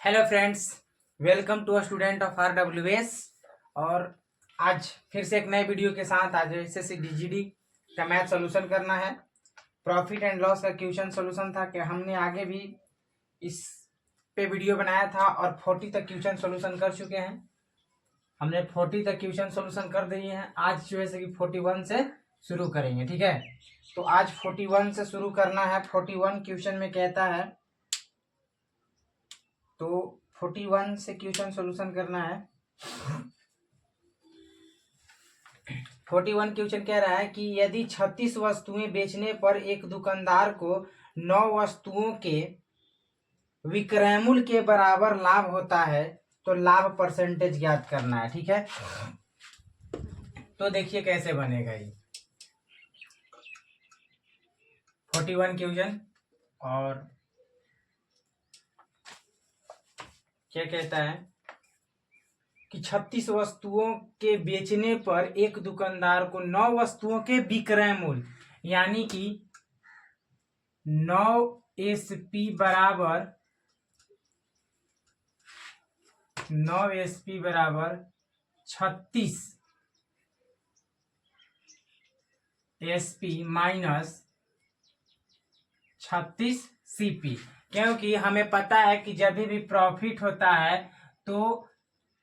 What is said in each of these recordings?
Hello friends, welcome to a student of RWS। और आज फिर से एक नए वीडियो के साथ आज एसएससी डीजीडी का मैथ सॉल्यूशन करना है। प्रॉफिट एंड लॉस का क्वेश्चन सॉल्यूशन था कि हमने आगे भी इस पे वीडियो बनाया था और 40 तक क्वेश्चन सॉल्यूशन कर चुके हैं। हमने 40 तक क्वेश्चन सॉल्यूशन कर दिए हैं। आज जो है कि 41 से शुरू करेंगे, ठीक है। तो आज 41 से शुरू करना है। 41 क्वेश्चन में कहता है, तो 41 से क्वेश्चन सॉल्यूशन करना है। 41 क्वेश्चन कह रहा है कि यदि 36 वस्तुएं बेचने पर एक दुकानदार को 9 वस्तुओं के विक्रय मूल्य के बराबर लाभ होता है तो लाभ परसेंटेज ज्ञात करना है, ठीक है। तो देखिए कैसे बनेगा ये 41 क्वेश्चन। और क्या कहता है कि 36 वस्तुओं के बेचने पर एक दुकानदार को 9 वस्तुओं के विक्रय मूल्य यानी कि 9 SP बराबर 36 SP माइनस 36 CP, क्योंकि हमें पता है कि जब भी प्रॉफिट होता है तो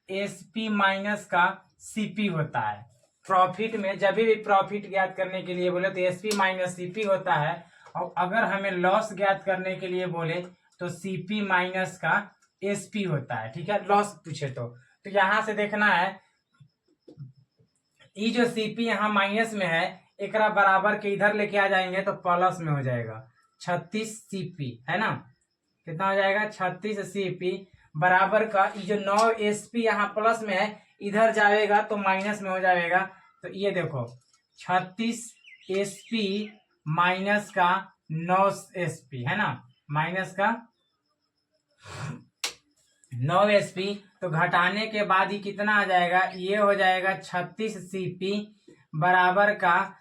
SP माइनस का CP होता है। प्रॉफिट में जब भी प्रॉफिट ज्ञात करने के लिए बोले तो SP माइनस CP होता है, और अगर हमें लॉस ज्ञात करने के लिए बोले तो CP माइनस का SP होता है, ठीक है। लॉस पूछे तो यहाँ से देखना है ये जो CP यहाँ माइनस में है एक बराबर के इधर लेके आ जाएंगे तो प्लस में हो जाएगा 36 CP, है ना। कितना हो जाएगा 36 CP बराबर का ये जो 9 SP यहाँ प्लस में है इधर जाएगा तो माइनस में हो जाएगा। तो ये देखो 36 SP माइनस का 9 SP, है ना, माइनस का 9 SP। तो घटाने के बाद ही कितना आ जाएगा, ये हो जाएगा 36 CP बराबर का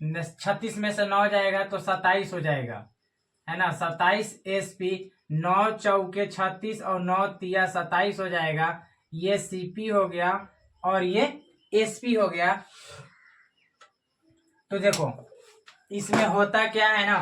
36 में से 9 जाएगा तो 27 हो जाएगा, है ना। 27 SP 9 चौके 36 और 9 तिया 27 हो जाएगा। ये CP हो गया और ये SP हो गया। तो देखो इसमें होता क्या है ना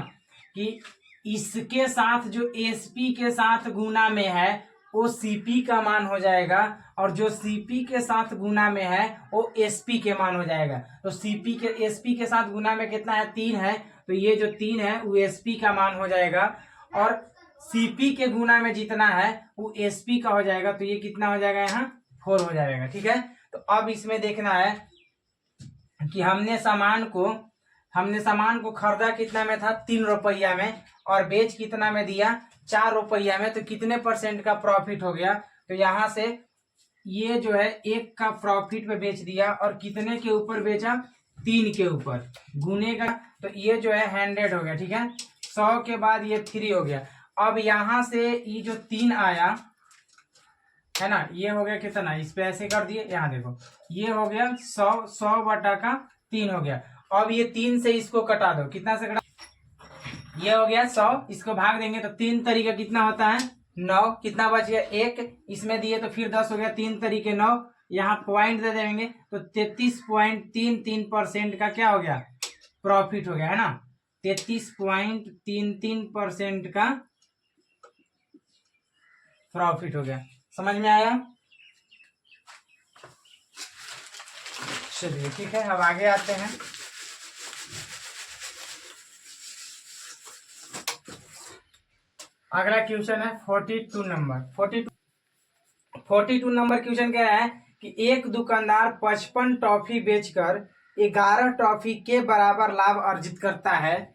कि इसके साथ जो SP के साथ गुना में है वो CP का मान हो जाएगा, और जो CP के साथ गुना में है वो SP के मान हो जाएगा। तो CP के SP के साथ गुना में कितना है, 3 है, तो ये जो 3 है वो SP का मान हो जाएगा, और CP के गुना में जितना है वो SP का हो जाएगा। तो ये कितना हो जाएगा, यहाँ 4 हो जाएगा, ठीक है। तो अब इसमें देखना है कि हमने सामान को खरीदा कितना में था, 3 रुपया में, और बेच कितना में दिया, 4 रुपया में। तो कितने परसेंट का प्रॉफिट हो गया। तो यहाँ से ये जो है 1 का प्रॉफिट पे बेच दिया, और कितने के ऊपर बेचा, 3 के ऊपर गुने का। तो ये जो है 100 हो गया, ठीक है। 100 के बाद ये 3 हो गया। अब यहाँ से ये जो 3 आया है ना, ये हो गया कितना, इस पे ऐसे कर दिए, यहाँ देखो ये हो गया 100 बटा का 3 हो गया। अब ये 3 से इसको कटा दो, कितना से कटा, ये हो गया 100, इसको भाग देंगे तो 3 तरीका कितना होता है, 9, कितना बच गया 1, इसमें दिए तो फिर 10 हो गया, 3 तरीके 9, यहाँ पॉइंट दे देंगे तो 33.33% का क्या हो गया, प्रॉफिट हो गया, है ना। 33.33% का प्रॉफिट हो गया। समझ में आया, चलिए ठीक है। अब आगे आते हैं। अगला क्वेश्चन है 42 नंबर। 42 नंबर क्वेश्चन कह रहा है कि एक दुकानदार 55 टॉफी बेचकर 11 टॉफी के बराबर लाभ अर्जित करता है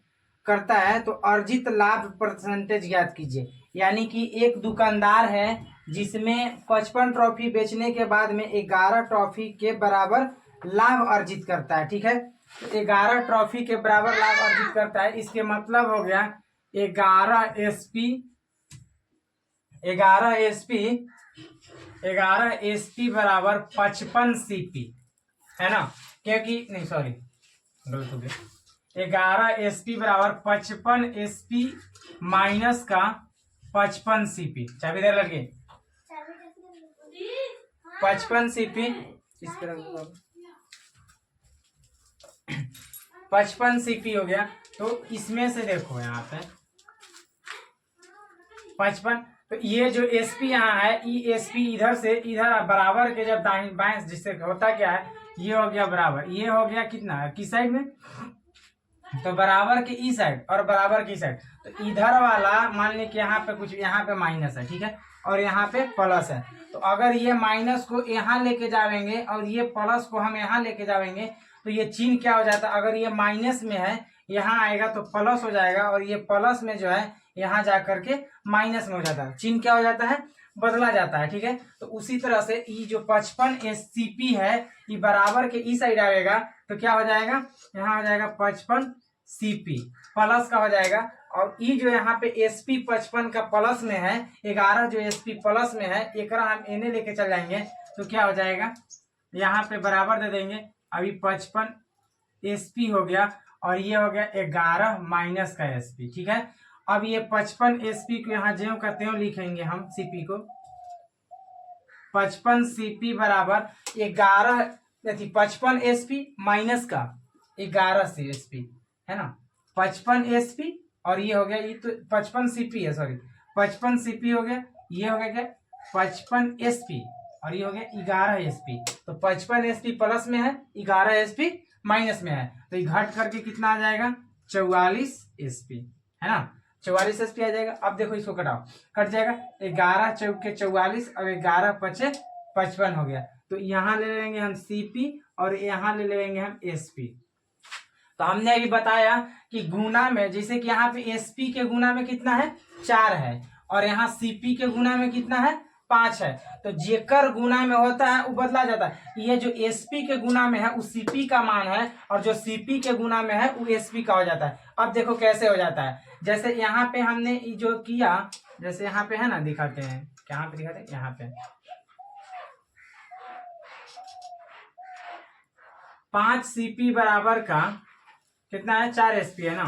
तो अर्जित लाभ परसेंटेज ज्ञात कीजिए। यानी कि एक दुकानदार है जिसमें 55 ट्रॉफी बेचने के बाद में 11 ट्रॉफी के बराबर लाभ अर्जित करता है, ठीक है। 11 ट्रॉफी के बराबर लाभ अर्जित करता है, इसके मतलब हो गया 11 SP बराबर 55 CP, है ना। क्योंकि नहीं, सॉरी गलत हो गया। 11 SP बराबर 55 SP माइनस का 55 सीपी, चाबी दे लड़के, 55 सीपी, इस तरह 55 सीपी हो गया। तो इसमें से देखो यहाँ पे 55, तो ये जो एसपी यहाँ है, ई एसपी इधर से इधर बराबर के जब दाहिने बाएं, जिससे होता क्या है, ये हो गया बराबर, ये हो गया कितना किस साइड में, तो बराबर के ई साइड और बराबर की साइड, तो इधर वाला मान ली कि यहाँ पे कुछ, यहाँ पे माइनस है, ठीक है, और यहाँ पे प्लस है। तो अगर ये माइनस को यहाँ लेके जाएंगे और ये प्लस को हम यहाँ लेके जाएंगे, तो ये चिन्ह क्या हो जाता है, अगर ये माइनस में है यहाँ आएगा तो प्लस हो जाएगा, और ये प्लस में जो है यहाँ जा करके माइनस में हो जाता है, चिन्ह क्या हो जाता है, बदला जाता है, ठीक है। तो उसी तरह से ये जो 55 एससीपी है, ये बराबर के ई साइड आएगा, तो क्या हो जाएगा, यहाँ हो जाएगा 55 सीपी प्लस का हो जाएगा, और ई जो यहाँ पे एसपी 55 का प्लस में है, 11 जो एसपी प्लस में है, एक हम एने लेके चल जाएंगे, तो क्या हो जाएगा, यहाँ पे बराबर दे देंगे, अभी 55 एसपी हो गया, और ये हो गया 11 माइनस का एसपी, ठीक है। अब ये 55 एसपी को यहाँ ज्यों का त्यों लिखेंगे हम, सीपी को 55 सीपी बराबर 11, 55 एसपी माइनस का 11 सी एसपी है ना, 55 एसपी, और ये हो गया, ये तो 55 सीपी है, सॉरी 55 सीपी हो गया, ये हो गया क्या 55 एसपी, और ये हो गया 11 एसपी। तो 55 एसपी प्लस में है, 11 एसपी माइनस में है, तो ये घट करके कितना आ जाएगा, 44 एसपी, है ना, 44 एसपी आ जाएगा। अब देखो इसको कटाओ, कट जाएगा, 11 चौके 44, अब 11 पचे 55 हो गया, तो यहाँ ले लेंगे हम सीपी और यहाँ ले लेंगे हम एसपी। तो हमने अभी बताया कि गुना में, जैसे कि यहाँ पे एसपी के गुना में कितना है, 4 है, और यहाँ सीपी के गुना में कितना है, 5 है, तो जेकर गुना में होता है वो बदला जाता है। ये जो एसपी के गुना में है वो सीपी का मान है, और जो सीपी के गुना में है वो एसपी का हो जाता है। अब देखो कैसे हो जाता है, जैसे यहाँ पे हमने जो किया, जैसे यहाँ पे है ना, दिखाते हैं, कहाँ पे दिखाते हैं, यहाँ पे 5 सीपी बराबर का कितना है, 4 एसपी है ना,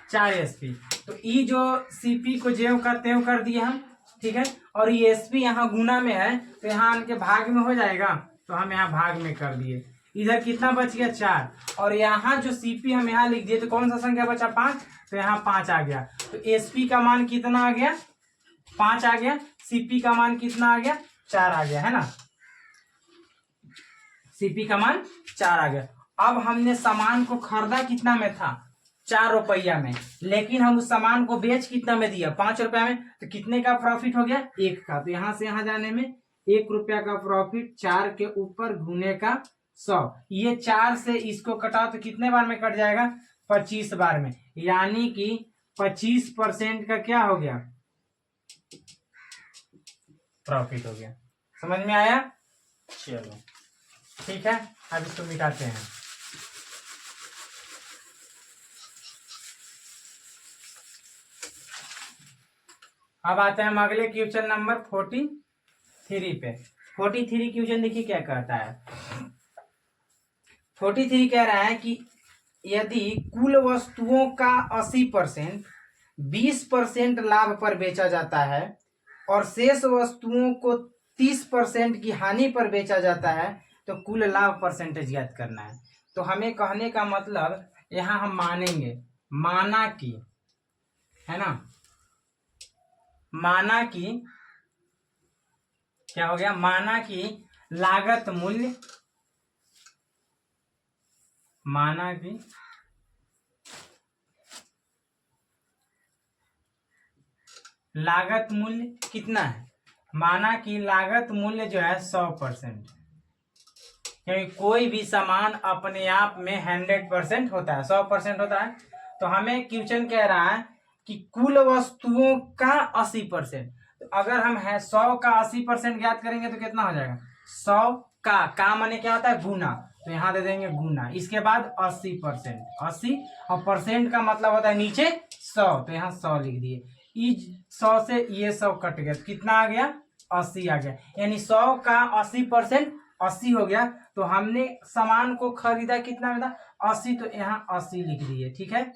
4 एसपी। तो ई जो सीपी को ज्यों का त्यों कर दिए हम, ठीक है, और ये एसपी यहाँ गुना में है, तो यहाँ इनके भाग में हो जाएगा, तो हम यहाँ भाग में कर दिए, इधर कितना बच गया, 4, और यहाँ जो सीपी हम यहाँ लिख दिए, तो कौन सा संख्या बचा, 5, तो यहाँ 5 आ गया, तो एसपी का मान कितना आ गया, 5 आ गया, सीपी का मान कितना आ गया, 4 आ गया, है ना, सीपी का मान 4 आ गया। अब हमने सामान को खरीदा कितना में था, 4 रुपया में, लेकिन हम उस सामान को बेच कितना में दिया, 5 रुपया में, तो कितने का प्रॉफिट हो गया, 1 का, तो यहाँ से यहाँ जाने में 1 रुपया का प्रॉफिट, 4 के ऊपर गुने का 100, ये 4 से इसको कटाओ तो कितने बार में कट जाएगा, 25 बार में, यानी कि 25% का क्या हो गया, प्रॉफिट हो गया। समझ में आया, चलो ठीक है, अब इसको मिटाते हैं। अब आते हैं हम अगले क्वेश्चन नंबर 43 पे। 43 क्वेश्चन देखिए क्या कहता है, 43 कह रहा है कि यदि कुल वस्तुओं का 80% 20% लाभ पर बेचा जाता है और शेष वस्तुओं को 30% की हानि पर बेचा जाता है, तो कुल लाभ परसेंटेज ज्ञात करना है। तो हमें कहने का मतलब, यहाँ हम मानेंगे, माना कि, है ना, माना कि क्या हो गया, माना कि लागत मूल्य, माना कि लागत मूल्य कितना है, माना कि लागत मूल्य जो है 100%, क्योंकि कोई भी सामान अपने आप में 100% होता है, 100% होता है। तो हमें क्वेश्चन कह रहा है कि कुल वस्तुओं का 80%, तो अगर हम है 100 का 80% ज्ञात करेंगे तो कितना हो जाएगा, 100 का माने क्या होता है, गुना, तो यहाँ दे देंगे गुना, इसके बाद 80%, 80, और परसेंट का मतलब होता है नीचे 100, तो यहाँ 100 लिख दिए, 100 से ये 100 कट गया, तो कितना आ गया, 80 आ गया, यानी 100 का 80% 80 हो गया। तो हमने सामान को खरीदा कितना में था, 80, तो यहाँ 80 लिख दिए, ठीक है।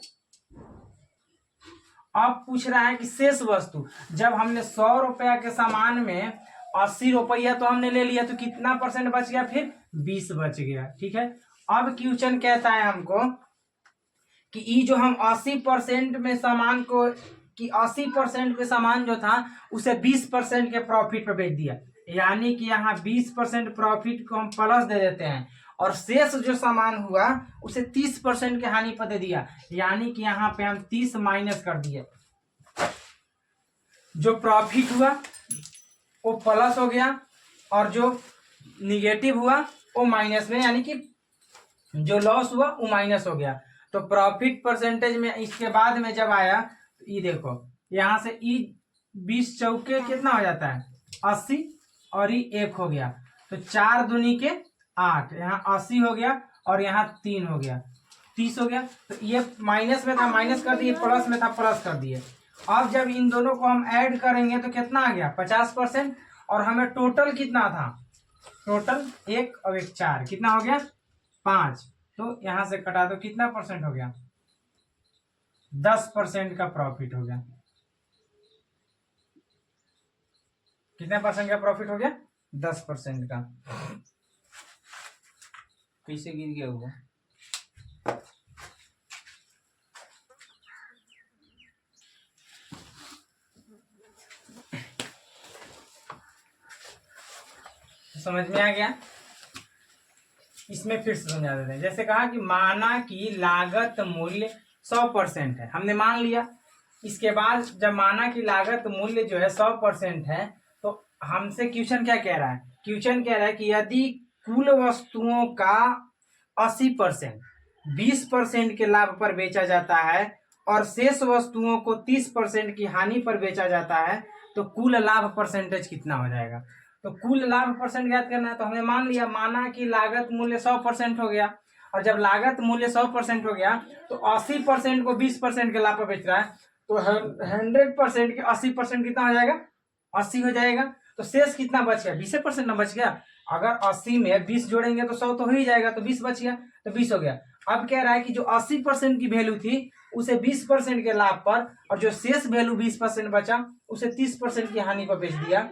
अब पूछ रहा है कि शेष वस्तु, जब हमने 100 रुपया के सामान में 80 रुपया तो हमने ले लिया, तो कितना परसेंट बच गया, फिर 20 बच गया। ठीक है, अब क्वेश्चन कहता है हमको कि ये जो हम 80% में सामान को, कि 80% के सामान जो था उसे 20% के प्रॉफिट पर बेच दिया, यानी कि यहाँ 20% प्रॉफिट को हम प्लस दे देते हैं, और शेष जो सामान हुआ उसे 30% के हानि पर दे दिया, यानी कि यहाँ पे हम 30 माइनस कर दिए। जो प्रॉफिट हुआ वो प्लस हो गया और जो निगेटिव हुआ वो माइनस में, यानी कि जो लॉस हुआ वो माइनस हो गया। तो प्रॉफिट परसेंटेज में इसके बाद में जब आया तो ये देखो यहाँ से ई 20 चौके कितना हो जाता है 80 और ये 1 हो गया, तो 4 दूनी के 8, यहाँ 80 हो गया और यहाँ 3 हो गया 30 हो गया। तो ये माइनस में था माइनस कर दिए, प्लस में था प्लस कर दिए। अब जब इन दोनों को हम ऐड करेंगे तो कितना आ गया 50%, और हमें टोटल कितना था, टोटल 1 और 1 4, कितना हो गया 5। तो यहां से कटा दो, कितना परसेंट हो गया 10% का प्रॉफिट हो गया। कितने परसेंट का प्रॉफिट हो गया 10% का। पीछे गिर गया हुआ, समझ में आ गया। इसमें फिर से समझा देते हैं। जैसे कहा कि माना कि लागत मूल्य 100% है, हमने मान लिया। इसके बाद जब माना कि लागत मूल्य जो है 100% है, तो हमसे क्वेश्चन क्या कह रहा है, क्वेश्चन कह रहा है कि यदि कुल वस्तुओं का 80% 20% के लाभ पर बेचा जाता है और शेष वस्तुओं को 30% की हानि पर बेचा जाता है, तो कुल लाभ परसेंटेज कितना हो जाएगा। तो कुल लाभ परसेंट ज्ञात करना है, तो हमने मान लिया, माना कि लागत मूल्य 100% हो गया, और जब लागत मूल्य 100% हो गया तो 80% को 20% के लाभ पर बेच रहा है, तो 100% के 80% कितना हो जाएगा 80 हो जाएगा। तो शेष कितना बच गया 20% ना बच गया। अगर 80 में 20 जोड़ेंगे तो 100 तो हो ही जाएगा, तो 20 बच गया, तो 20 हो गया। अब कह रहा है कि जो 80% की वैल्यू थी उसे 20% के लाभ पर, और जो शेष वैल्यू 20% बचा उसे 30% की हानि पर बेच दिया।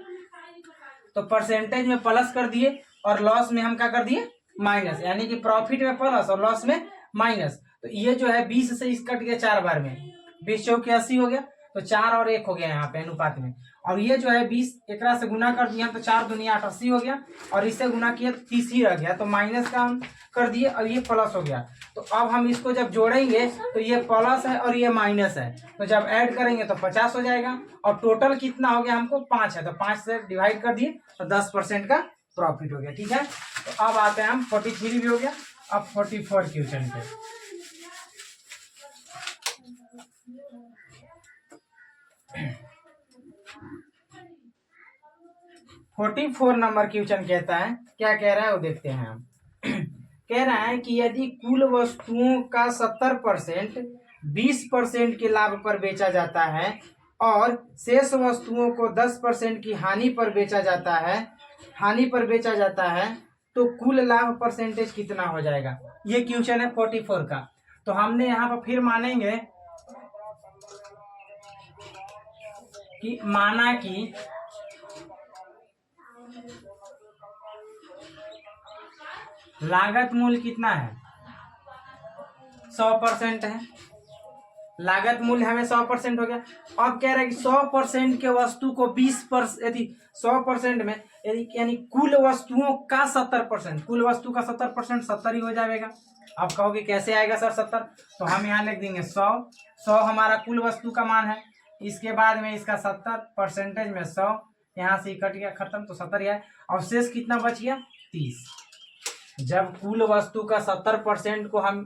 तो परसेंटेज में प्लस कर दिए और लॉस में हम क्या कर दिए माइनस, यानी कि प्रॉफिट में प्लस और लॉस में माइनस। तो ये जो है 20 से इस कट गया 4 बार में, 20 चौके 80 हो गया, तो 4 और 1 हो गया यहाँ पे अनुपात में। और ये जो है 20 एकरा से गुना कर दिया तो 4 दुनिया 8 80 हो गया, और इससे गुना किया तो 30 ही रह गया, तो माइनस का हम कर दिए और ये प्लस हो गया। तो अब हम इसको जब जोड़ेंगे तो ये प्लस है और ये माइनस है, तो जब ऐड करेंगे तो 50 हो जाएगा, और टोटल कितना हो गया हमको 5 है, तो 5 से डिवाइड कर दिए तो 10% का प्रॉफिट हो गया। ठीक है, तो अब आते हैं हम 43 भी हो गया, अब 44 क्वेश्चन पे। फोर्टी नंबर क्वेश्चन कहता है, क्या कह रहा है वो देखते हैं हम। कह रहा है कि यदि कुल वस्तुओं का 70% 20% के लाभ पर बेचा जाता है और शेष वस्तुओं को 10% की हानि पर बेचा जाता है, तो कुल लाभ परसेंटेज कितना हो जाएगा। ये क्वेश्चन है 44 का। तो हमने यहाँ पर फिर मानेंगे कि माना कि लागत मूल्य कितना है 100% है, लागत मूल्य हमें 100% हो गया। अब कह रहा है कि 100% के वस्तु को 20%, यदि 100% में यानी कुल वस्तुओं का 70%, कुल वस्तु का 70% 70 ही हो जाएगा। अब कहोगे कैसे आएगा सर 70, तो हम यहाँ लिख देंगे 100 हमारा कुल वस्तु का मान है, इसके बाद में इसका 70% में 100, यहाँ से कट गया खत्म, तो 70 ही है। और शेष कितना बच गया 30। जब कुल वस्तु का 70% को हम,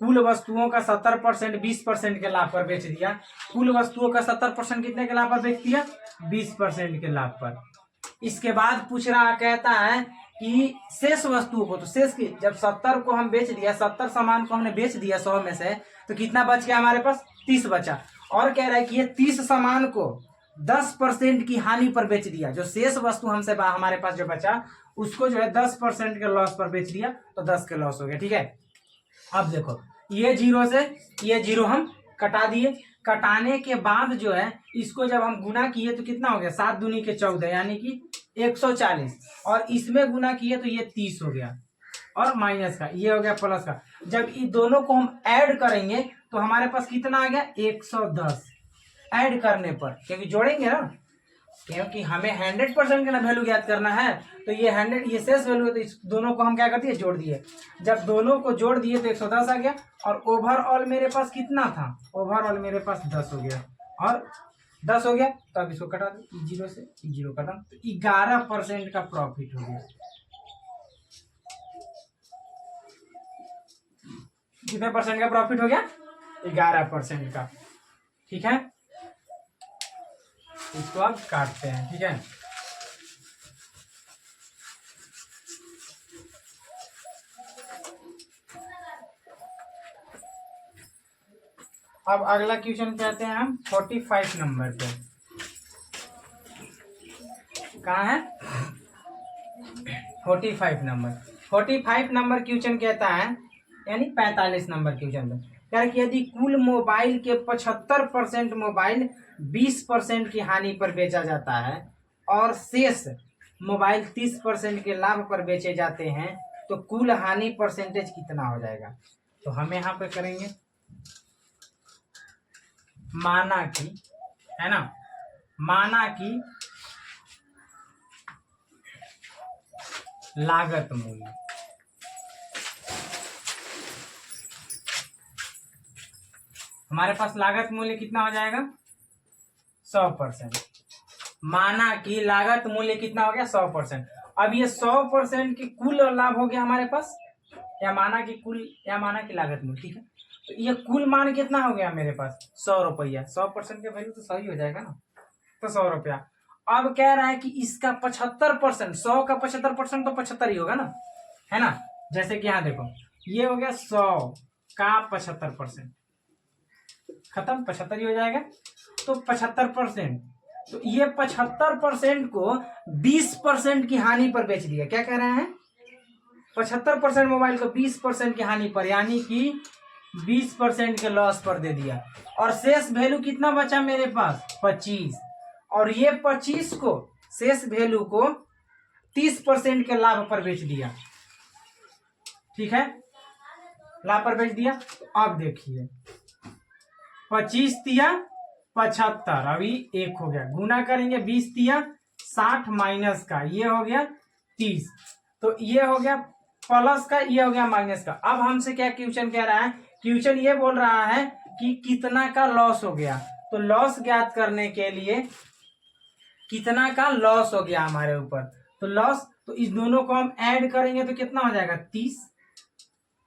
कुल वस्तुओं का 70% 20% के लाभ पर बेच दिया, कुल वस्तुओं का 70% कितने के लाभ पर बेच दिया 20% के लाभ पर। इसके बाद पूछ रहा कहता है कि शेष वस्तुओं को, तो शेष की जब 70 को हम बेच दिया, 70 सामान को हमने बेच दिया 100 में से, तो कितना बच गया हमारे पास 30 बचा। और कह रहा है कि ये 30 सामान को 10% की हानि पर बेच दिया, जो शेष वस्तु हमसे हमारे पास जो बचा उसको जो है 10% के लॉस पर बेच दिया, तो 10 के लॉस हो गया। ठीक है, अब देखो ये 0 से ये 0 हम कटा दिए, कटाने के बाद जो है इसको जब हम गुना किए तो कितना हो गया, 7 दूनी के 14 यानी कि 140, और इसमें गुना किए तो ये 30 हो गया, और माइनस का ये हो गया प्लस का। जब इन दोनों को हम ऐड करेंगे तो हमारे पास कितना आ गया, 110 ऐड करने पर, क्योंकि जोड़ेंगे ना, क्योंकि हमें 100% का ना वैल्यू ज्ञात करना है, तो ये 100 ये शेष वैल्यू है, तो इस दोनों को हम क्या करते हैं, जोड़ दिए। जब दोनों को जोड़ दिए तो 110 आ गया, और ओवरऑल मेरे पास कितना था, ओवरऑल मेरे पास 10 हो गया, और 10 हो गया तो अब इसको कटा दो, जीरो से जीरो कटा, तो 11% का प्रॉफिट हो गया। कितने परसेंट का प्रॉफिट हो गया, 11% का। ठीक है, इसको अब काटते हैं। ठीक है, अब अगला क्वेश्चन कहते हैं हम 45 नंबर पे। कहाँ है, 45 नंबर। 45 नंबर क्वेश्चन कहता है, यानी 45 नंबर क्वेश्चन पे कह रहा है कि यदि कुल मोबाइल के 75% मोबाइल 20% की हानि पर बेचा जाता है और शेष मोबाइल 30% के लाभ पर बेचे जाते हैं, तो कुल हानि परसेंटेज कितना हो जाएगा। तो हम यहाँ पे करेंगे, माना कि, है ना, माना कि लागत मूल्य, हमारे पास लागत मूल्य कितना हो जाएगा, 100%। माना कि लागत मूल्य कितना हो गया, 100%। अब ये 100% की कुल लाभ हो गया हमारे पास, या माना कि कुल, या माना कि लागत मूल्य। ठीक है, तो ये कुल मान कितना हो गया मेरे पास, 100 रुपया। 100% का वैल्यू तो सही हो जाएगा ना, तो 100 रुपया। अब कह रहा है कि इसका 75%, 100 का 75% तो 75 ही होगा ना, है ना। जैसे कि यहाँ देखो, ये हो गया 100 का 75%, खत्म, 75 ही हो जाएगा। तो 75%, तो ये 75% को 20% की हानि पर बेच दिया। क्या कह रहे हैं, 75% मोबाइल को 20% की हानि पर, यानी कि 20% के लॉस पर दे दिया, और शेष वैल्यू कितना बचा मेरे पास, 25, और ये 25 को, शेष वैल्यू को 30% के लाभ पर बेच दिया। ठीक है, लाभ पर बेच दिया। तो अब देखिए, 25 तिया 75, अभी 1 हो गया, गुना करेंगे 20 तिया 60 माइनस का, ये हो गया 30, तो ये हो गया प्लस का, ये हो गया माइनस का। अब हमसे क्या क्वेश्चन कह रहा है, क्वेश्चन ये बोल रहा है कि कितना का लॉस हो गया। तो लॉस ज्ञात करने के लिए कितना का लॉस हो गया हमारे ऊपर, तो लॉस, तो इस दोनों को हम ऐड करेंगे तो कितना हो जाएगा, 30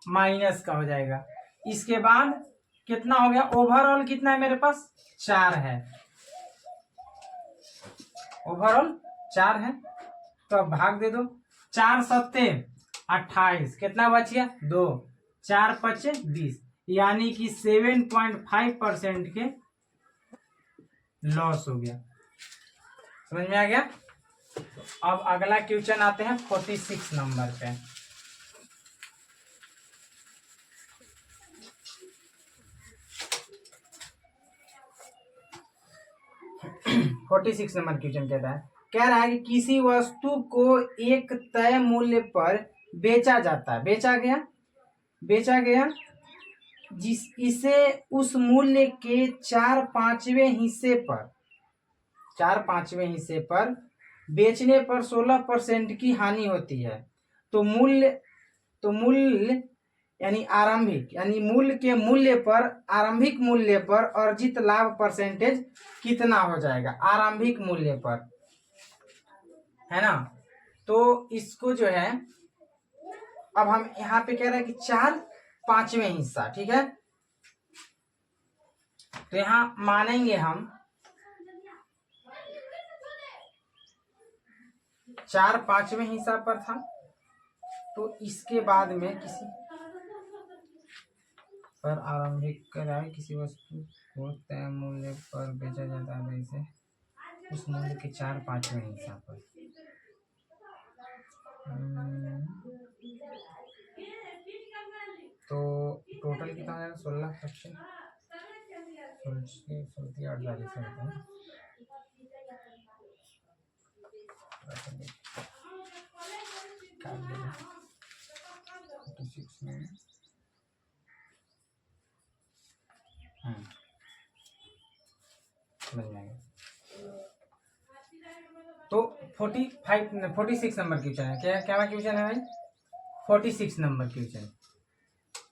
माइनस का हो जाएगा। इसके बाद कितना हो गया, ओवरऑल कितना है मेरे पास, 4 है, ओवरऑल 4 है, तो अब भाग दे दो, 4 सत्ते 28, कितना बच गया, 2, 4 पचे 20, यानी कि 7.5% के लॉस हो गया। समझ में आ गया। अब अगला क्वेश्चन आते हैं 46 नंबर पे। 46 नंबर क्वेश्चन कहता है, कह रहा है कि किसी वस्तु को एक तय मूल्य पर बेचा जाता है, बेचा गया जिस इसे उस मूल्य के 4/5वें हिस्से पर बेचने पर 16% की हानि होती है। तो मूल्य यानी आरंभिक मूल्य पर अर्जित लाभ परसेंटेज कितना हो जाएगा, आरंभिक मूल्य पर, है ना। तो इसको जो है, अब हम यहाँ पे कह रहे हैं कि 4/5वें हिस्सा। ठीक है, तो यहाँ मानेंगे हम 4/5वें हिस्सा पर था, तो इसके बाद में किसी पर आरंभिक कराए किसी वस्तु को तय मूल्य पर बेचा जाता है, इसे उस मूल्य के 4/5वें हिस्सा पर। तो टोटल कितना है, 16 25 तो 46 नंबर क्वेश्चन है। क्या क्या क्वेश्चन है भाई? 46 नंबर क्वेश्चन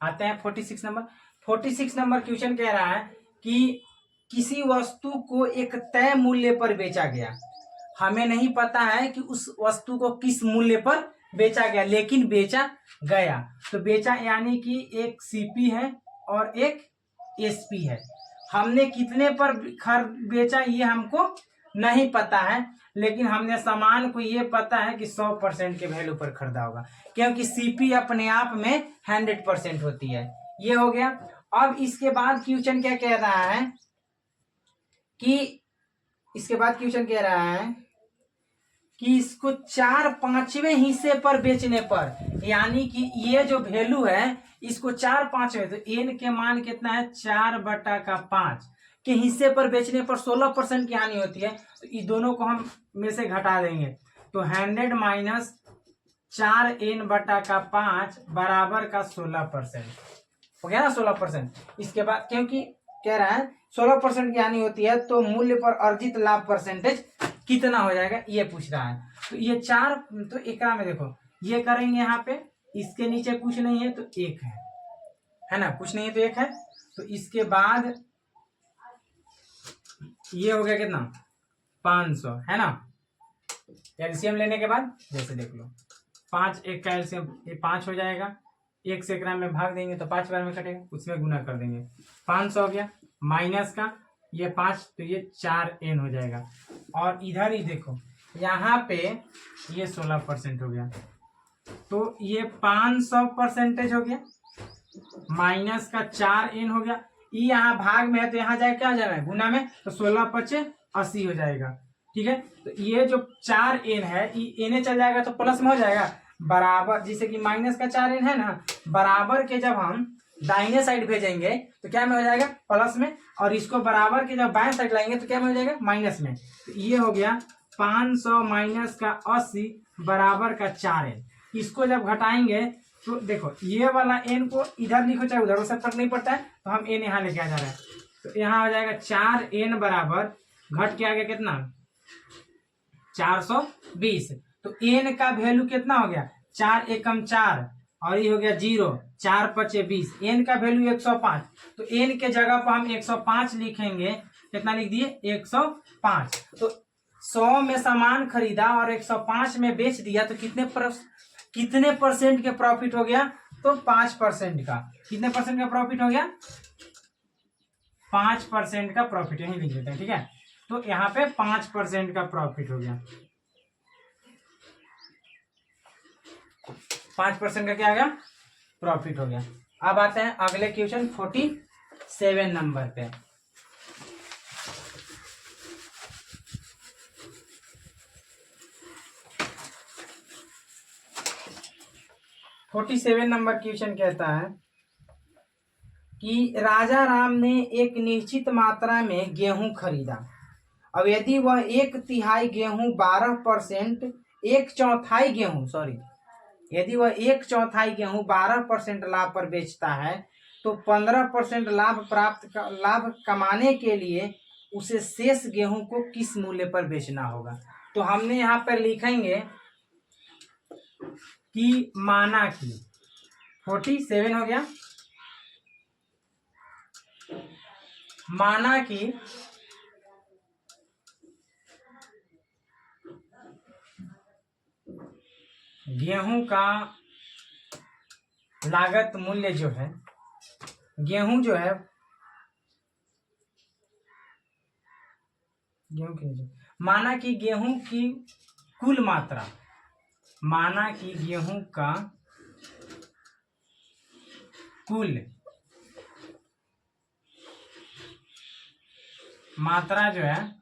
आते हैं। 46 नंबर क्वेश्चन कह रहा है कि किसी वस्तु को एक तय मूल्य पर बेचा गया। हमें नहीं पता है कि उस वस्तु को किस मूल्य पर बेचा गया, लेकिन बेचा गया। तो बेचा यानी कि एक सीपी है और एक एसपी है। हमने कितने पर बेचा ये हमको नहीं पता है, लेकिन हमने सामान को ये पता है कि 100% के वैल्यू पर खरीदा होगा, क्योंकि सीपी अपने आप में 100% होती है। ये हो गया। अब इसके बाद क्वेश्चन क्या कह रहा है कि इसको 4/5वें हिस्से पर बेचने पर, यानी कि ये जो वैल्यू है इसको 4/5वें, तो एन के मान कितना है 4/5 के हिस्से पर बेचने पर 16% की हानि होती है। तो इस दोनों को हम में से घटा देंगे, तो 100 माइनस 4n/5 बराबर का 16% हो गया ना, 16%। इसके बाद क्योंकि कह रहा है 16% की हानि होती है, तो मूल्य पर अर्जित लाभ परसेंटेज कितना हो जाएगा ये पूछ रहा है। तो ये 4, तो एक में देखो ये करेंगे यहाँ पे, इसके नीचे कुछ नहीं है तो 1 है ना, कुछ नहीं है तो 1 है। तो इसके बाद ये हो गया कितना 500 है ना। एलसीएम लेने के बाद जैसे देख लो 5 1 का एलसीएम 5 हो जाएगा। 1 से ग्राम में भाग देंगे तो 5 बार में कटेगा, उसमें गुना कर देंगे 500 हो गया, माइनस का ये 5 तो ये 4n हो जाएगा। और इधर ही देखो यहाँ पे ये 16% हो गया, तो ये 500% हो गया, माइनस का 4n हो गया। ये यहाँ भाग में है तो यहाँ जाए क्या हो जाएगा गुना में, तो 16×5 80 हो जाएगा। ठीक है, तो ये जो 4n है ये n चल जाएगा तो प्लस में हो जाएगा बराबर, जिसे कि माइनस का 4n है ना, बराबर के जब हम दाहिने साइड भेजेंगे तो क्या में हो जाएगा प्लस में, और इसको बराबर के जब बाएं साइड लाएंगे तो क्या में हो जाएगा माइनस में। तो ये हो गया 500 माइनस का 80 बराबर का 4n। इसको जब घटाएंगे तो देखो ये वाला n को इधर लिखो चाहे उधर, उससे फर्क नहीं पड़ता है, तो हम n यहाँ लेके आ जा रहे हैं। तो यहाँ हो जाएगा 4n बराबर घट के आ गया कितना 420। तो n का वैल्यू कितना हो गया 4 एकम 4 और ये हो गया 0, 4×5 20, n का वैल्यू 105। तो n के जगह पर हम 105 लिखेंगे, कितना लिख दिए 105। तो 100 में सामान खरीदा और 105 में बेच दिया, तो कितने परसेंट के प्रॉफिट हो गया, तो 5% का। कितने परसेंट का प्रॉफिट हो गया 5% का प्रॉफिट, यही लिख देते हैं। ठीक है, तो यहाँ पे 5% का प्रॉफिट हो गया, 5% का क्या आ गया प्रॉफिट हो गया। अब आते हैं अगले क्वेश्चन 47 नंबर पे। नंबर क्वेश्चन कहता है कि राजा राम ने एक निश्चित मात्रा में गेहूं खरीदा। अब यदि वह 1/3 गेहूं 12%, 1/4 गेहूं यदि वह 1/4 गेहूं 12% लाभ पर बेचता है, तो 15% लाभ कमाने के लिए उसे शेष गेहूं को किस मूल्य पर बेचना होगा। तो हमने यहाँ पर लिखेंगे कि माना कि 47 हो गया, माना कि गेहूं का लागत मूल्य जो है, गेहूं जो है माना कि गेहूं की कुल मात्रा, माना कि गेहूं का कुल मात्रा जो है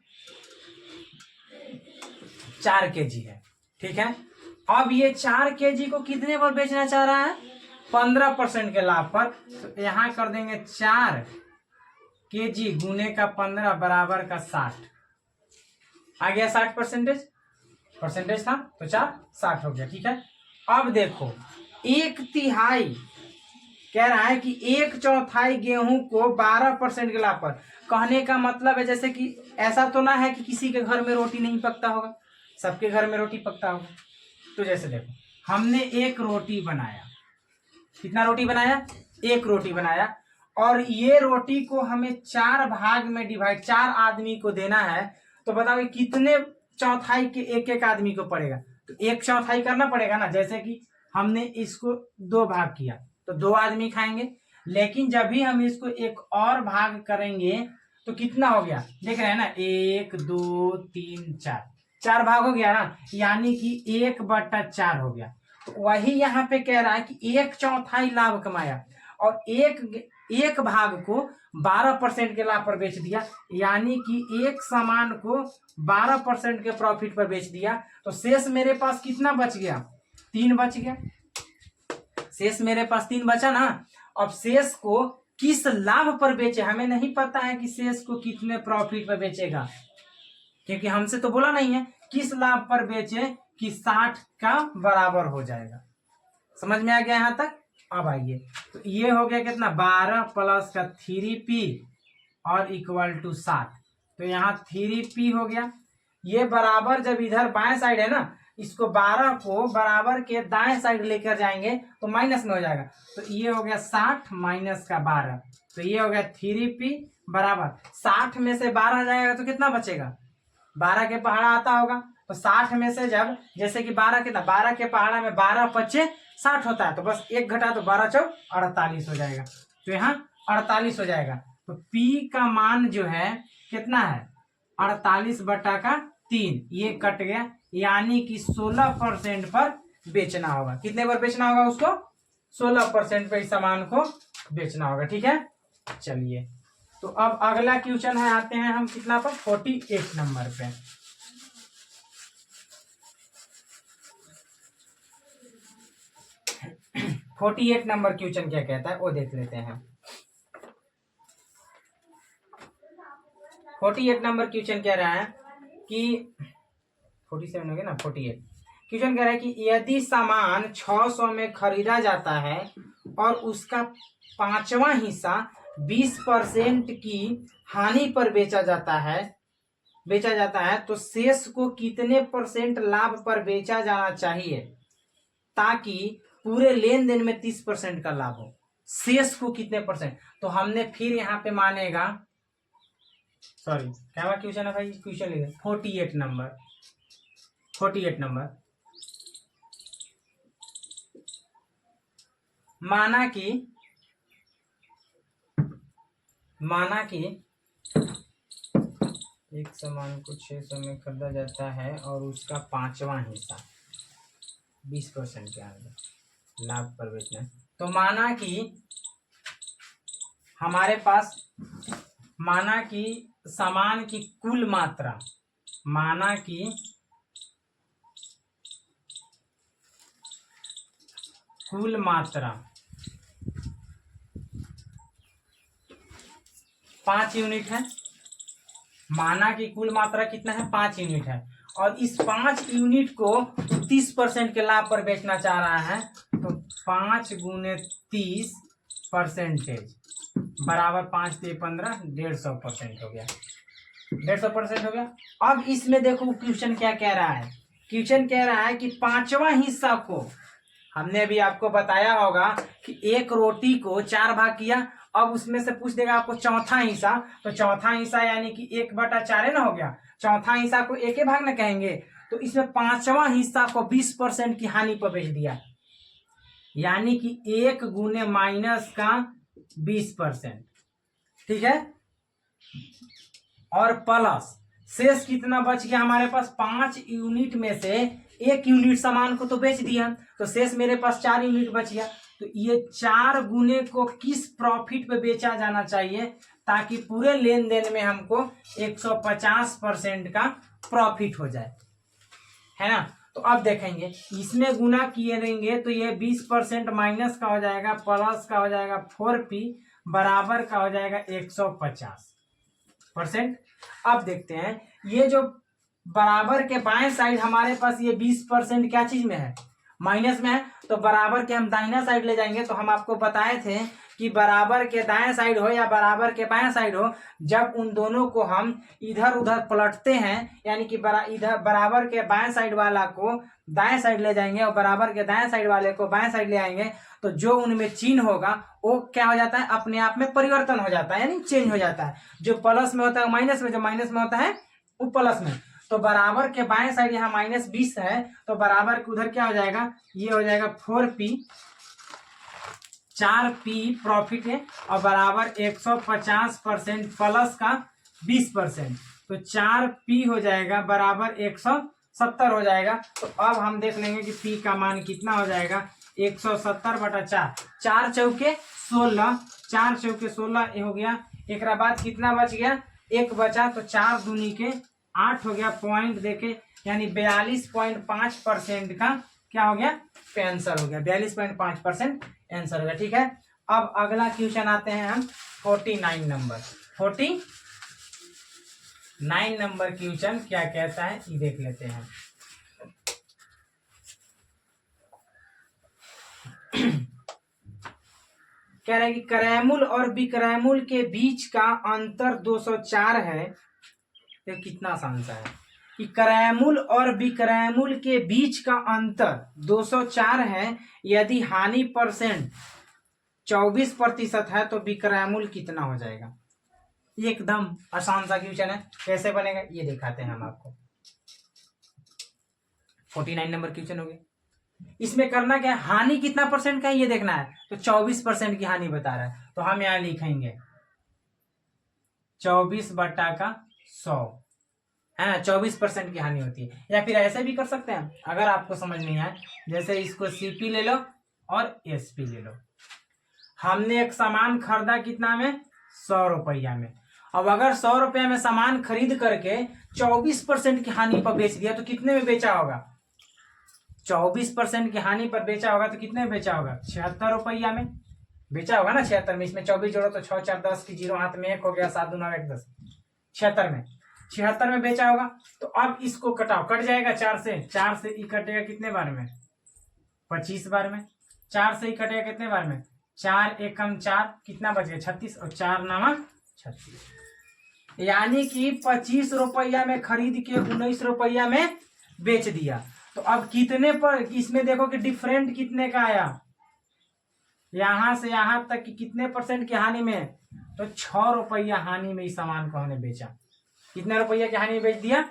4 kg है। ठीक है, अब ये 4 kg को कितने पर बेचना चाह रहा है 15% के लाभ पर। तो यहाँ कर देंगे 4 केजी गुने का 15 बराबर का 60 आ गया। 60% परसेंटेज था तो 60 हो गया। ठीक है, अब देखो 1/3 कह रहा है कि 1/4 गेहूं को 12% के लाभ पर। कहने का मतलब है जैसे कि ऐसा तो ना है कि किसी के घर में रोटी नहीं पकता होगा, सबके घर में रोटी पकता होगा। तो जैसे देखो हमने एक रोटी बनाया, कितना रोटी बनाया? एक रोटी बनाया, और ये रोटी को हमें 4 भाग में डिवाइड, 4 आदमी को देना है। तो बताओ कितने चौथाई के एक एक आदमी को पड़ेगा? तो 1/4 करना पड़ेगा ना। जैसे कि हमने इसको 2 भाग किया तो 2 आदमी खाएंगे, लेकिन जब भी हम इसको एक और भाग करेंगे तो कितना हो गया? देख रहे हैं ना, 1 2 3 4, 4 भाग हो गया ना, यानी कि 1/4 हो गया। तो वही यहाँ पे कह रहा है कि 1/4 लाभ कमाया और एक भाग को 12% के लाभ पर बेच दिया, यानी कि एक सामान को 12% के प्रॉफिट पर बेच दिया। तो शेष मेरे पास कितना बच गया? 3 बच गया। शेष मेरे पास 3 बचा ना। अब शेष को किस लाभ पर बेचे? हमें नहीं पता है कि शेष को कितने प्रॉफिट पर बेचेगा, क्योंकि हमसे तो बोला नहीं है। किस लाभ पर बेचे कि 60 का बराबर हो जाएगा। समझ में आ गया यहाँ तक? अब आइए, तो ये हो गया कितना? 12 प्लस का 3p और इक्वल टू 60। तो यहाँ 3p हो गया। ये बराबर जब इधर बाएं साइड है ना, इसको 12 को बराबर के दाएं साइड लेकर जाएंगे तो माइनस में हो जाएगा। तो ये हो गया 60 माइनस का 12, तो ये हो गया 3p बराबर 60 में से 12 जाएगा तो कितना बचेगा? 12 के पहाड़ा आता होगा, तो 60 में से जब जैसे कि 12 कितना, 12 के पहाड़ा में 12 पच्चे 60 होता है, तो बस एक घटा तो 12 चौक 48 हो जाएगा। तो यहाँ 48 हो जाएगा। तो P का मान जो है कितना है? 48/3, ये कट गया, यानी कि 16% पर बेचना होगा। कितने पर बेचना होगा उसको? 16% पे इस सामान को बेचना होगा। ठीक है, चलिए तो अब अगला क्वेश्चन है, आते हैं हम कितना पर? 48 नंबर पे। $48 नंबर क्वेश्चन क्या कहता है वो देख लेते हैं। 48 नंबर क्वेश्चन कह रहा है कि 47 हो गया ना, 48 क्वेश्चन कह रहा है कि यदि सामान 600 में खरीदा जाता है और उसका 5वां हिस्सा 20% की हानि पर बेचा जाता है तो शेष को कितने % लाभ पर बेचा जाना चाहिए ताकि पूरे लेन देन में 30% का लाभ हो? शेष को कितने %? तो हमने फिर यहाँ पे मानेगा, सॉरी क्या क्वेश्चन है भाई? क्वेश्चन लिखे 48 नंबर माना कि एक सामान को 600 में खरीदा जाता है और उसका 5वां हिस्सा 20% के अंदर लाभ पर बेचना है। तो माना कि सामान की कुल मात्रा, माना कि कुल मात्रा 5 यूनिट है। माना कि कुल मात्रा कितना है? 5 यूनिट है, और इस 5 यूनिट को 30% के लाभ पर बेचना चाह रहा है। तो 5 × 30% बराबर 5 × 15 150% हो गया। 150% हो गया। अब इसमें देखो क्वेश्चन क्या कह रहा है? क्वेश्चन कह रहा है कि 5वां हिस्सा को, हमने अभी आपको बताया होगा कि एक रोटी को 4 भाग किया, अब उसमें से पूछ देगा आपको चौथा हिस्सा, तो चौथा हिस्सा यानी कि 1/4 ना हो गया। चौथा हिस्सा को एक भाग ना कहेंगे, तो इसमें 5वां हिस्सा को 20% की हानि पर बेच दिया, यानी कि 1 × माइनस का 20%। ठीक है, और प्लस शेष कितना बच गया हमारे पास? 5 यूनिट में से 1 यूनिट सामान को तो बेच दिया, तो शेष मेरे पास 4 यूनिट बच गया। तो ये 4 गुने को किस प्रॉफिट पे बेचा जाना चाहिए ताकि पूरे लेन देन में हमको 150% का प्रॉफिट हो जाए, है ना? तो अब देखेंगे इसमें गुना किए रहेंगे तो ये 20% माइनस का हो जाएगा, प्लस का हो जाएगा 4p, बराबर का हो जाएगा 150%। अब देखते हैं ये जो बराबर के बाएं साइड हमारे पास ये 20% क्या चीज में है, माइनस में है। तो बराबर के हम दाहिना साइड ले जाएंगे। तो हम आपको बताए थे कि बराबर के दाएं साइड हो या बराबर के बाएं साइड हो, जब उन दोनों को हम इधर उधर पलटते हैं, यानी कि इधर बराबर के बाएं साइड वाला को दाएं साइड ले जाएंगे और बराबर के दाएं साइड वाले को बाएं साइड ले आएंगे, तो जो उनमें चिन्ह होगा वो क्या हो जाता है, अपने आप में परिवर्तन हो जाता है, यानी चेंज हो जाता है। जो प्लस में होता है माइनस में, जो माइनस में होता है वो प्लस में। तो बराबर के बाएं साइड यहाँ -20 है, तो बराबर के उधर क्या हो जाएगा, ये हो जाएगा 4p, 4p प्रॉफिट है, और बराबर 150% प्लस का 20%, तो 4p हो जाएगा बराबर 170 हो जाएगा। तो अब हम देख लेंगे कि p का मान कितना हो जाएगा, 170/4, 4 चौके 16, 4 चौके 16 हो गया। एक बाद कितना बच गया, 1 बचा, तो 4 दूनी के 8 हो गया, पॉइंट देके यानी 42.5% का क्या हो गया, आंसर हो गया, 42.5% आंसर हो गया। ठीक है, अब अगला क्वेश्चन आते हैं हम 49 नंबर। 49 नंबर क्वेश्चन क्या कहता है ये देख लेते हैं। कह रहा है कि करैमुल और विक्रैमुल के बीच का अंतर 204 है। तो कितना आसान सा है कि करैमुल और विक्रैमुल के बीच का अंतर 204 है। यदि हानि परसेंट 24% है तो विक्रैमुल कितना हो जाएगा। एकदम आसान सा क्वेश्चन है, कैसे बनेगा ये दिखाते हैं हम आपको। 49 नंबर क्वेश्चन हो गया। इसमें करना क्या है, हानि कितना परसेंट का है ये देखना है। तो 24% की हानि बता रहा है, तो हम यहां लिखेंगे 24/100 है ना, 24% की हानि होती है। या फिर ऐसे भी कर सकते हैं, अगर आपको समझ नहीं आए, जैसे इसको सीपी ले लो और एसपी ले लो। हमने एक सामान खरीदा कितना में, 100 रुपया में। अब अगर 100 रुपया में सामान खरीद करके 24% की हानि पर बेच दिया तो कितने में बेचा होगा, 24% की हानि पर बेचा होगा तो कितने में बेचा होगा, 76 रुपया में बेचा होगा ना। 76 में, इसमें 24 जोड़ो तो 6 4 10 की 0 हाथ में 1 हो गया, 7 दूना 1 10, 76 में बेचा होगा। तो अब इसको कटाओ, कट जाएगा 4 से, 4 से ई कटेगा कितने बार में, 25 बार में। 4 से ई कटेगा कितने बार में, 4 एकम 4, कितना बच गया 36, और 4 नामा 36, यानी कि 25 रुपया में खरीद के 19 रुपया में बेच दिया। तो अब कितने पर, इसमें देखो कि डिफरेंट कितने का आया, यहां से यहां तक कि कितने % की हानि में, तो 6 रुपया हानि में इस सामान को हमने बेचा। कितने रुपया की हानि में बेच दिया,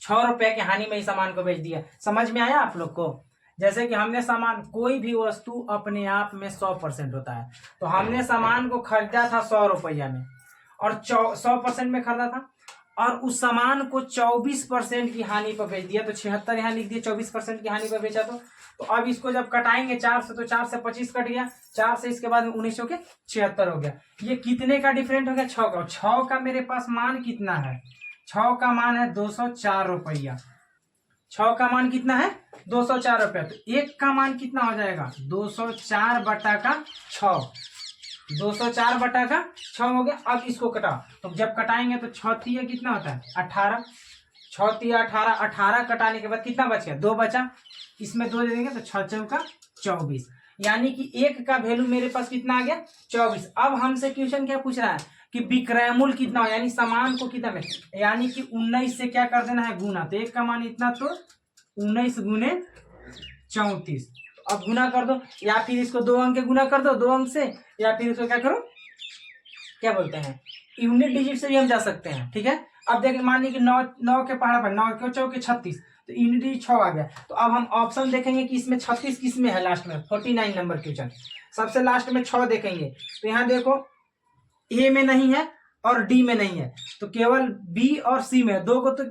6 रुपया की हानि में इस सामान को बेच दिया। समझ में आया आप लोग को। जैसे कि हमने सामान, कोई भी वस्तु अपने आप में 100% होता है, तो हमने सामान को खरीदा था 100 रुपया में और 100% में खरीदा था, और उस सामान को 24% की हानि पर बेच दिया। तो 76 यहाँ लिख दिया, 24% की हानि पर बेचा। तो अब इसको जब कटाएंगे 4 से, तो 4 से 25 कट गया, 4 से इसके बाद 19 हो के 76 हो गया। ये कितने का डिफरेंट हो गया, 6 का। 6 का मेरे पास मान कितना है, 6 का मान है 204 रुपया। 6 का मान कितना है, 204 रुपया। तो 1 का मान कितना हो जाएगा, 204/6, 204/6 हो गया। अब इसको कटा, तो जब कटाएंगे तो 6 तिया कितना होता है, 18, 6 तिया 18, 18 कटाने के बाद कितना बच गया, 2 बचा, इसमें 2 दे देंगे तो 6 चौका 24, यानी कि 1 का वैल्यू मेरे पास कितना आ गया, 24। अब हमसे क्वेश्चन क्या पूछ रहा है कि विक्रयमूल्य कितना हो, यानी सामान को कितना में, यानी कि 19 से क्या कर देना है, गुना। तो 1 का मान इतना, तो 19 गुने 34। अब गुना कर दो, या फिर इसको 2 अंक के गुना कर दो, 2 अंक से, या फिर इसको क्या करो, क्या बोलते हैं, यूनिट डिजिट से भी हम जा सकते हैं। ठीक है, अब देखिए मान लीजिए कि 9 के पहाड़ा पर 9 के चौके 36, तो यूनिट डिजिट 6 आ गया। तो अब हम ऑप्शन देखेंगे कि इसमें 36 किस में है, लास्ट में 49 नंबर क्वेश्चन सबसे लास्ट में 6 देखेंगे। तो यहाँ देखो ए में नहीं है और डी में नहीं है, तो केवल बी और सी में है। 2 को तो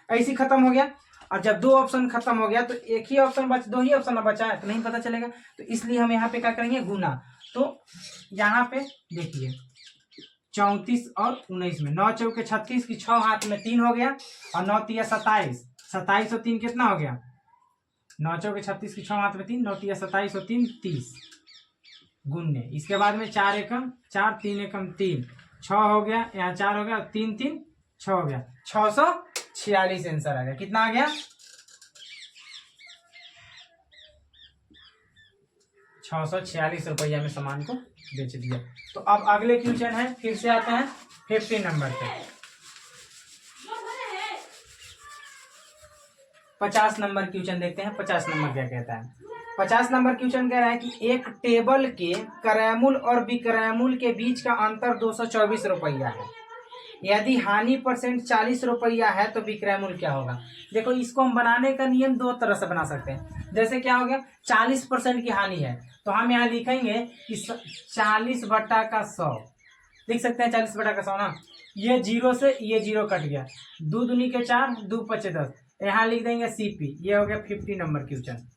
ऐसे खत्म हो गया, और जब 2 ऑप्शन खत्म हो गया तो एक ही ऑप्शन 2 ही ऑप्शन बचा है, तो नहीं पता चलेगा। तो इसलिए हम यहाँ पे क्या करेंगे, गुना। तो यहाँ पे देखिए 34 और 19 में 9 चौके 36 की 6 हाथ में 3 हो गया, और 9 तिया 27, 27 और 3 कितना हो गया, 9 चौके 36 की 6 हाथ में 3, 9 तिया 27 और 3 30, गुन्ने, इसके बाद में 4 एकम 4, 3 एकम 3, 6 हो गया, यहाँ 4 हो गया, 3 3 6 हो गया, 646 आंसर आ गया। कितना आ गया? 646 रुपया में सामान को बेच दिया। तो अब अगले क्वेश्चन है, फिर से आते हैं 15 नंबर पे। 50 नंबर क्वेश्चन देखते हैं। 50 नंबर क्या कहता है? 50 नंबर क्वेश्चन कह रहा है कि एक टेबल के क्रयमूल्य और विक्रयमूल्य के बीच का अंतर 224 रुपया है। यदि हानि परसेंट 40 रुपया है तो विक्रय मूल्य क्या होगा? देखो, इसको हम बनाने का नियम दो तरह से बना सकते हैं। जैसे क्या हो गया, 40% की हानि है तो हम यहाँ लिखेंगे कि 40/100 लिख सकते हैं। 40/100 ना, ये 0 से ये 0 कट गया, 2 दूनी के 4, 2 पचे 10, यहाँ लिख देंगे सीपी। ये हो गया 50 नंबर क्वेश्चन।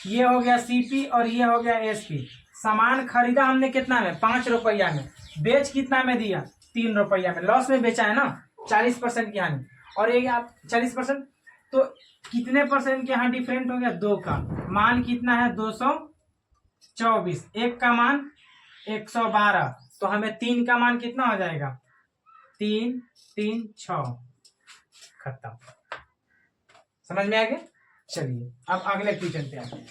ये हो गया सीपी और ये हो गया एसपी। सामान खरीदा हमने कितना में? 5 रुपया में। बेच कितना में दिया? 3 रुपया में। लॉस में बेचा है ना, 40% की हानि। और ये आप 40%, तो कितने परसेंट के यहाँ डिफरेंट हो गया? 2 का मान कितना है? 224। 1 का मान 112, तो हमें 3 का मान कितना हो जाएगा? 3 3 6, खत्म। समझ में आ गया? चलिए अब अगले क्वेश्चन पे आते हैं।